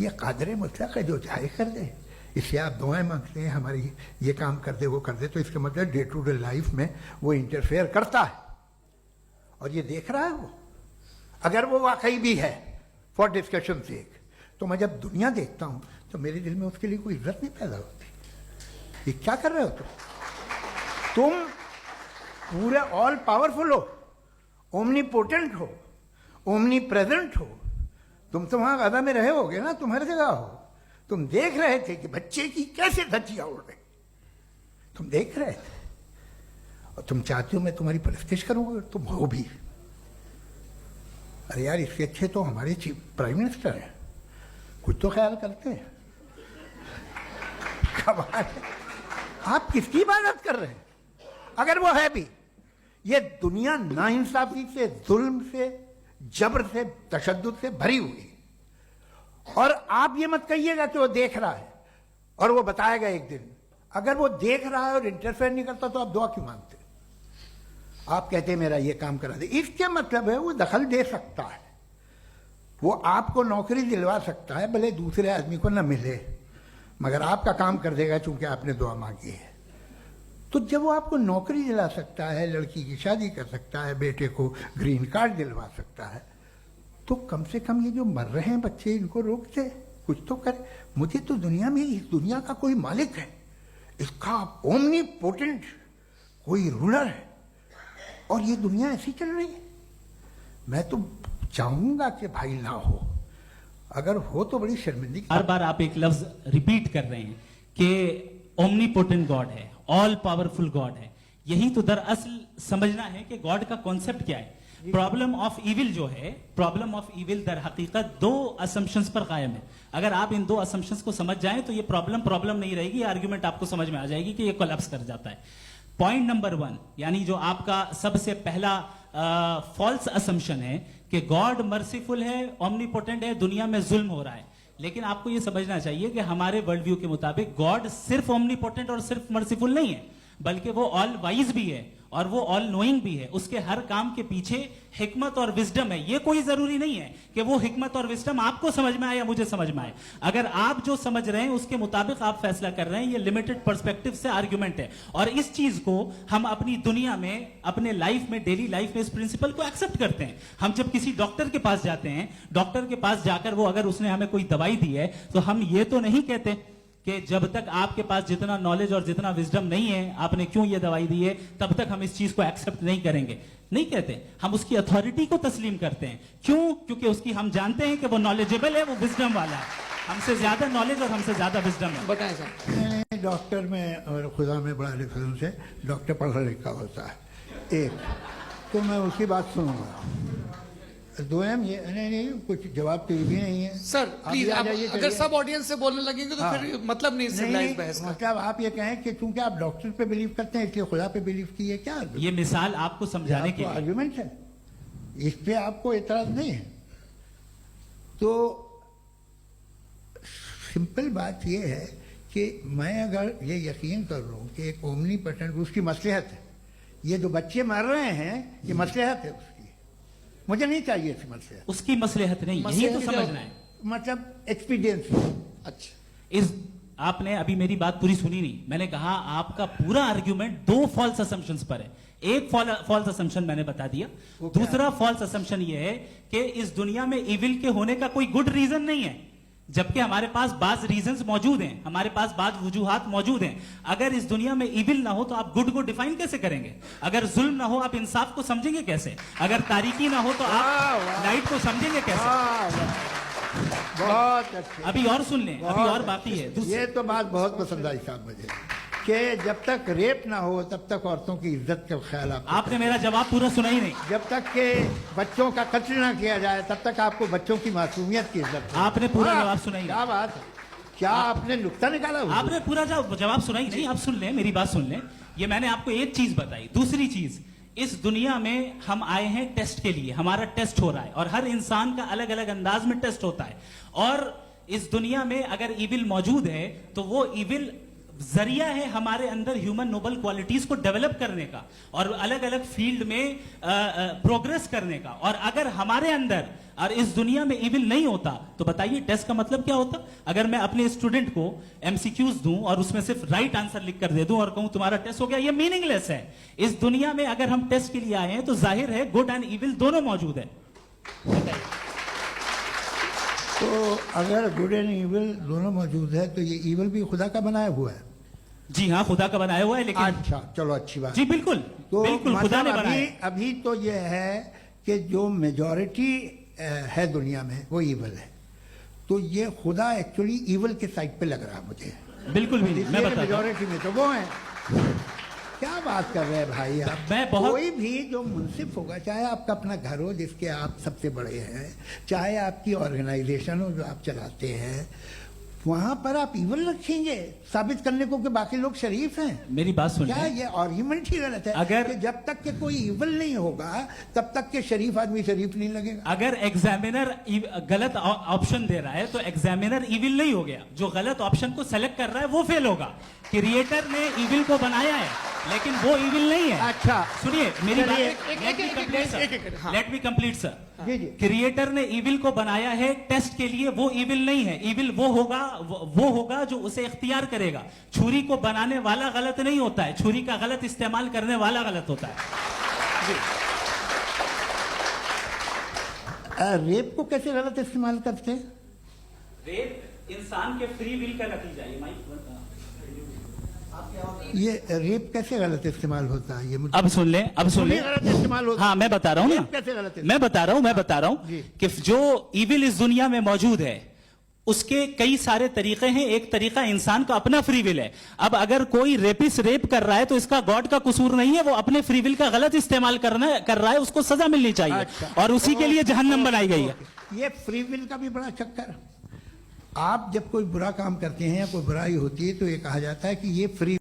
ये कादर मुतलक है, जो चाहे कर दे। इससे आप दुआएं मांगते हैं हमारी ये काम कर दे वो कर दे, तो इसका मतलब डे टू डे लाइफ में वो इंटरफेयर करता है और ये देख रहा है वो। अगर वो वाकई भी है फॉर डिस्कशन सेक, तो मैं जब दुनिया देखता हूं तो मेरे दिल में उसके लिए कोई इज्जत नहीं पैदा होती। ये क्या कर रहे हो तुम पूरे ऑल पावरफुल हो, ओमनीपोटेंट हो, ओमनी प्रेजेंट हो। तुम तो वहां गादा में रहे होगे ना, तुम हर जगह हो। तुम देख रहे थे कि बच्चे की कैसे धज्जियां उड़ रही, तुम देख रहे थे और तुम चाहते हो मैं तुम्हारी परस्तिश करूंगा, तुम हो भी। अरे यार, इसके अच्छे तो हमारे चीफ प्राइम मिनिस्टर हैं, कुछ तो ख्याल करते हैं। कमाल है, आप किसकी इबादत कर रहे हैं? अगर वो है भी, ये दुनिया नाइंसाफी से, जुल्म से, जबर से, तशद्दुद से भरी हुई। और आप ये मत कहिएगा कि वो देख रहा है और वो बताएगा एक दिन। अगर वो देख रहा है और इंटरफेयर नहीं करता तो आप दुआ क्यों मांगते? आप कहते हैं मेरा ये काम करा दे, इसके मतलब है वो दखल दे सकता है, वो आपको नौकरी दिलवा सकता है, भले दूसरे आदमी को न मिले, मगर आपका काम कर देगा चूंकि आपने दुआ मांगी है। तो जब वो आपको नौकरी दिला सकता है, लड़की की शादी कर सकता है, बेटे को ग्रीन कार्ड दिलवा सकता है, तो कम से कम ये जो मर रहे हैं बच्चे, इनको रोक दे, कुछ तो करे। मुझे तो दुनिया में, इस दुनिया का कोई मालिक है, इसका ओमनीपोटेंट कोई रूलर है, और ये दुनिया ऐसी चल रही है। मैं तो चाहूंगा कि भाई ना हो, अगर हो तो बड़ी शर्मिंदगी। हर बार आप एक लफ्ज रिपीट कर रहे हैं कि ओमनीपोटेंट गॉड है, ऑल पावरफुल गॉड है। यही तो दरअसल समझना है कि गॉड का कॉन्सेप्ट क्या है। प्रॉब्लम ऑफ इविल जो है, प्रॉब्लम ऑफ इविल दर हकीकत दो असम्पशंस पर कायम है। अगर आप इन दो असम्पशंस को समझ जाएं तो ये प्रॉब्लम नहीं रहेगी, आर्ग्यूमेंट आपको समझ में आ जाएगी कि ये कोलैप्स कर जाता है। पॉइंट नंबर 1, यानी जो आपका सबसे पहला फॉल्स असम्पशन है कि गॉड मर्सीफुल है, ओमनीपोटेंट है, दुनिया में जुल्म हो रहा है। लेकिन आपको यह समझना चाहिए कि हमारे वर्ल्ड व्यू के मुताबिक गॉड सिर्फ ओमनीपोटेंट और सिर्फ मर्सीफुल नहीं है, बल्कि वो ऑल वाइज भी है और वो ऑल नोइंग भी है। उसके हर काम के पीछे हिकमत और विजडम है। ये कोई जरूरी नहीं है कि वो हिकमत और विजडम आपको समझ में आए या मुझे समझ में आए। अगर आप जो समझ रहे हैं उसके मुताबिक आप फैसला कर रहे हैं, ये लिमिटेड पर्सपेक्टिव से आर्ग्यूमेंट है। और इस चीज को हम अपनी दुनिया में, अपने लाइफ में, डेली लाइफ में इस प्रिंसिपल को एक्सेप्ट करते हैं। हम जब किसी डॉक्टर के पास जाते हैं, डॉक्टर के पास जाकर वो अगर उसने हमें कोई दवाई दी है, तो हम ये तो नहीं कहते कि जब तक आपके पास जितना नॉलेज और जितना विजडम नहीं है, आपने क्यों ये दवाई दी है, तब तक हम इस चीज को एक्सेप्ट नहीं करेंगे। नहीं कहते, हम उसकी अथॉरिटी को तस्लीम करते हैं। क्यों? क्योंकि उसकी हम जानते हैं कि वो नॉलेजेबल है, वो विजडम वाला है, हमसे ज्यादा नॉलेज और हमसे ज्यादा विजडम है। बताएं सर। डॉक्टर में और खुदा में बड़ा डिफरेंस है। डॉक्टर पढ़ा लिखा होता है, एक तो मैं उसकी बात सुनूंगा। दोयम ये नहीं, कुछ जवाब तो ये भी नहीं है। सर प्लीज, आप अगर सब ऑडियंस से बोलने लगेंगे तो फिर मतलब नहीं सिविलाइज्ड बहस का। मतलब आप ये कहें कि चूंकि आप डॉक्टर पे बिलीव करते हैं इसलिए खुदा पे बिलीव किए, क्या ये मिसाल आपको समझाने के आर्गुमेंट है, इस पे आपको एतराज नहीं है। तो सिंपल बात ये है कि मैं अगर ये यकीन कर लूं कि एक ओमनीपोटेंट, उसकी मसलहत है, ये जो बच्चे मर रहे हैं ये मसलहत है उसकी, मुझे नहीं चाहिए इसकी मसलहत। उसकी मसलहत नहीं, यही तो समझना है, मतलब एक्सपीरियंस। अच्छा, इस आपने अभी मेरी बात पूरी सुनी नहीं। मैंने कहा आपका पूरा आर्ग्यूमेंट दो फॉल्स असम्पशंस पर है। एक फॉल्स असम्पशन मैंने बता दिया, दूसरा फॉल्स असम्पशन ये है कि इस दुनिया में इविल के होने का कोई गुड रीजन नहीं है, जबकि हमारे पास बाज रीजंस मौजूद हैं, हमारे पास बाज वजूहात मौजूद हैं। अगर इस दुनिया में इविल ना हो तो आप गुड को डिफाइन कैसे करेंगे? अगर जुल्म ना हो आप इंसाफ को समझेंगे कैसे? अगर तारीकी ना हो तो आप लाइट को समझेंगे कैसे? बहुत अच्छे। अभी और सुन लें, अभी और बाकी है। ये तो बात बहुत पसंद आई साहब मुझे, कि जब तक रेप ना हो तब तक औरतों की इज्जत का ख्याल आपने मेरा जवाब पूरा सुना ही नहीं। जब तक के बच्चों का कत्ल ना किया जाए तब तक आपको बच्चों की मासूमियत की इज्जत। आपने पूरा जवाब सुना ही नहीं। क्या बात है, क्या आपने नुक्ता निकाला? आपने पूरा जवाब सुना ही नहीं। आप सुन लें, मेरी बात सुन लें। ये मैंने आपको एक चीज बताई। दूसरी चीज, इस दुनिया में हम आए हैं टेस्ट के लिए, हमारा टेस्ट हो रहा है और हर इंसान का अलग अलग अंदाज में टेस्ट होता है। और इस दुनिया में अगर इविल मौजूद है तो वो इविल जरिया है हमारे अंदर ह्यूमन नोबल क्वालिटीज को डेवलप करने का और अलग अलग फील्ड में प्रोग्रेस करने का। और अगर हमारे अंदर और इस दुनिया में इविल नहीं होता तो बताइए टेस्ट का मतलब क्या होता? अगर मैं अपने स्टूडेंट को एमसीक्यूज दूं और उसमें सिर्फ राइट आंसर लिख कर दे दूं और कहूं तुम्हारा टेस्ट हो गया, ये मीनिंगलेस है। इस दुनिया में अगर हम टेस्ट के लिए आए हैं तो जाहिर है गुड एंड इविल दोनों मौजूद है। तो अगर गुड एंड इविल दोनों मौजूद है तो ये इविल भी खुदा का बनाया हुआ है? जी हाँ, खुदा का बनाया हुआ है। लेकिन अच्छा, चलो अच्छी बात। जी बिल्कुल, तो बिल्कुल खुदा ने मतलब बनाया है। अभी तो ये है कि जो मेजॉरिटी है दुनिया में वो इविल है, तो ये खुदा एक्चुअली इविल के साइड पे लग रहा है मुझे। बिल्कुल भी नहीं, मैं बताता हूं। मेजॉरिटी में तो वो है। क्या बात कर रहे हैं भाई आप? कोई भी जो मुंसिफ होगा, चाहे आपका अपना घर हो जिसके आप सबसे बड़े हैं, चाहे आपकी ऑर्गेनाइजेशन हो जो आप चलाते हैं, वहां पर आप इविल रखेंगे साबित करने को कि बाकी लोग शरीफ हैं? मेरी बात सुनिए। क्या ये आर्ग्यूमेंट ही गलत है? कि जब तक के कोई इविल नहीं होगा तब तक के शरीफ आदमी शरीफ नहीं लगेगा। अगर एग्जामिनर गलत ऑप्शन दे रहा है तो एग्जामिनर इविल नहीं हो गया, जो गलत ऑप्शन को सेलेक्ट कर रहा है वो फेल होगा। क्रिएटर ने इविल को बनाया है लेकिन वो इविल नहीं है। अच्छा सुनिए मेरी बात, हाँ। Let me complete sir. जी जी। क्रिएटर ने इविल को बनाया है टेस्ट के लिए, वो इविल नहीं है। इविल वो होगा जो उसे इख्तियार करेगा। छुरी को बनाने वाला गलत नहीं होता है, छुरी का गलत इस्तेमाल करने वाला गलत होता है। रेप को कैसे गलत इस्तेमाल करते हैं? रेप इंसान के फ्री विल का नतीजा है। ये रेप कैसे गलत इस्तेमाल होता है? ये मुझे अब सुन ले गलत इस्तेमाल होता है। हाँ मैं बता रहा हूँ ना, कैसे गलत इस्तेमाल? मैं बता रहा हूँ कि जो इविल इस दुनिया में मौजूद है उसके कई सारे तरीके हैं। एक तरीका इंसान का अपना फ्री विल है। अब अगर कोई रेपिस्ट रेप कर रहा है तो इसका गॉड का कसूर नहीं है, वो अपने फ्री विल का गलत इस्तेमाल कर रहा है, उसको सजा मिलनी चाहिए। अच्छा। और उसी के लिए जहन्नम बनाई गई है। ये फ्री विल का भी बड़ा चक्कर। आप जब कोई बुरा काम करते हैं या कोई बुराई होती है तो ये कहा जाता है कि ये फ्री